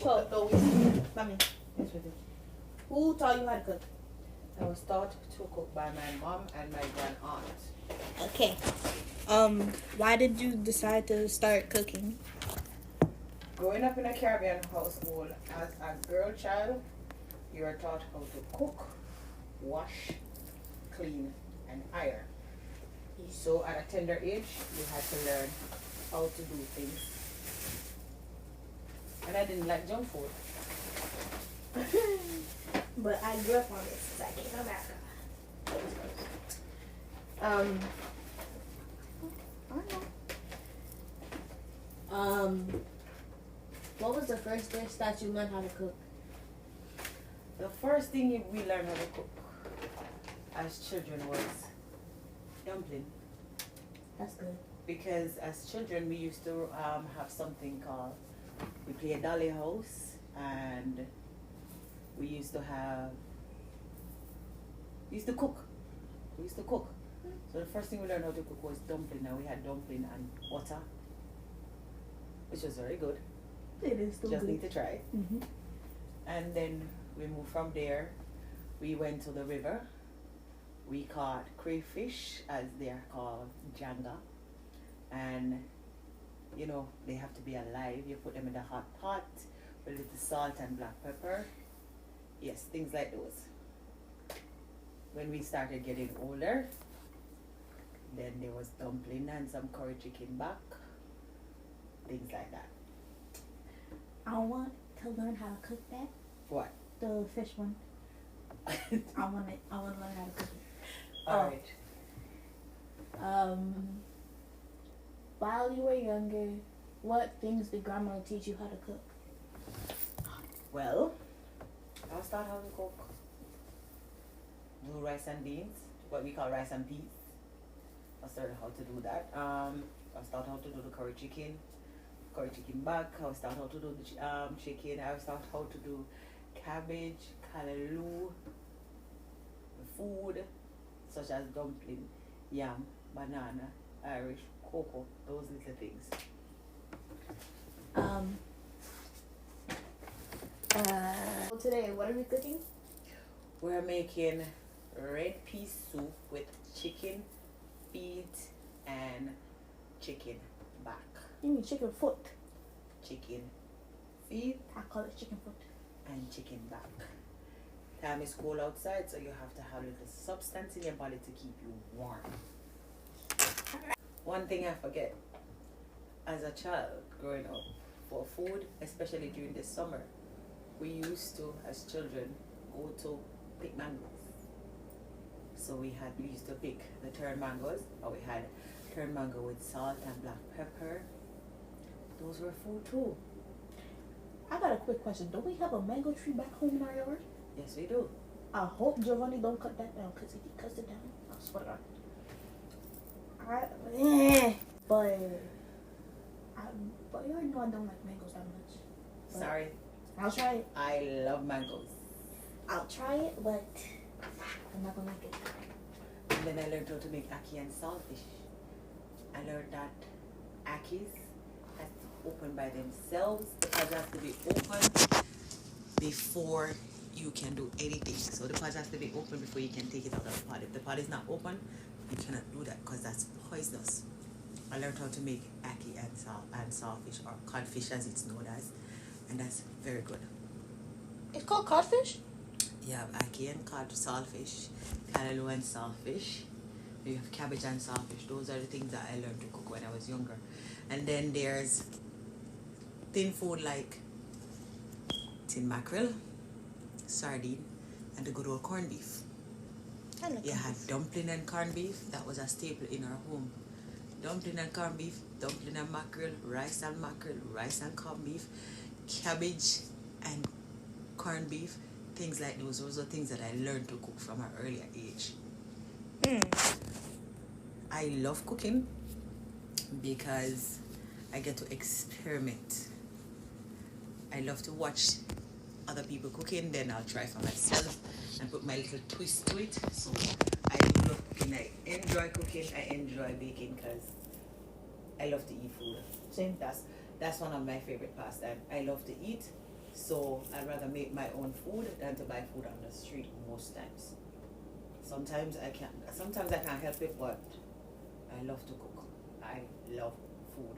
So, mommy, who taught you how to cook? I was taught to cook by my mom and my grand aunt. Okay. Why did you decide to start cooking? Growing up in a Caribbean household, as a girl child, you are taught how to cook, wash, clean, and iron. So at a tender age, you had to learn how to do things. And I didn't like junk food. But I grew up on this since I came to America. What was the first dish that you learned how to cook? The first thing we learned how to cook as children was dumpling. That's good. Because as children, we used to have something called, we play a dolly house, and we used to cook. So the first thing we learned how to cook was dumpling, and we had dumpling and butter, which was very good. It is still Just good. need to try. Mm-hmm. And then we moved from there. We went to the river. We caught crayfish, as they are called, janga. And, you know, they have to be alive. You put them in the hot pot with a little salt and black pepper. Yes, things like those. When we started getting older, then there was dumpling and some curry chicken back. Things like that. I want to learn how to cook that. What? The fish one. I want to learn how to cook it. Alright. While you were younger, what things did grandma teach you how to cook? Well, I started how to cook. Do rice and beans, what we call rice and peas. I started how to do that. I started how to do the curry chicken back. I started how to do the chicken. I started how to do cabbage, callaloo, food such as dumpling, yam, banana, Irish, cocoa, those little things. Today, what are we cooking? We're making red pea soup with chicken feet and chicken back. You mean chicken foot? Chicken feet I call it chicken foot. and chicken back. Time is cold outside, so you have to have a little substance in your body to keep you warm. One thing I forget, as a child growing up, for food, especially during the summer, we used to, as children, go to pick mangoes. So we used to pick the turned mangoes, or we had turned mango with salt and black pepper. Those were food too. I got a quick question. Don't we have a mango tree back home in our yard? Yes, we do. I hope Giovanni don't cut that down, because if he cuts it down, I swear to God. But you already know I don't like mangoes that much. But Sorry. I'll try it. I love mangoes. I'll try it, but I'm not gonna like it. And then I learned how to make ackee and saltfish. I learned that ackees has to open by themselves. The pods have to be open before you can do anything. So the pods have to be open before you can take it out of the pod. If the pod is not open, you cannot do that because that's poisonous. I learned how to make ackee and saltfish, or codfish as it's known as, and that's very good. It's called codfish? You have ackee and cod, saltfish, callaloo and saltfish. You have cabbage and saltfish. Those are the things that I learned to cook when I was younger. And then there's thin food like tin mackerel, sardine, and the good old corned beef. You had dumpling and corned beef. That was a staple in our home. Dumpling and corned beef, dumpling and mackerel, rice and corned beef, cabbage and corned beef, things like those. Those are things that I learned to cook from an earlier age. I love cooking because I get to experiment. I love to watch other people cooking, then I'll try for myself and put my little twist to it. So I do love cooking. I enjoy cooking. I enjoy baking because I love to eat food. Same. That's one of my favorite pastimes. I love to eat, So I'd rather make my own food than to buy food on the street most times. Sometimes I can't help it, but I love to cook. I love food.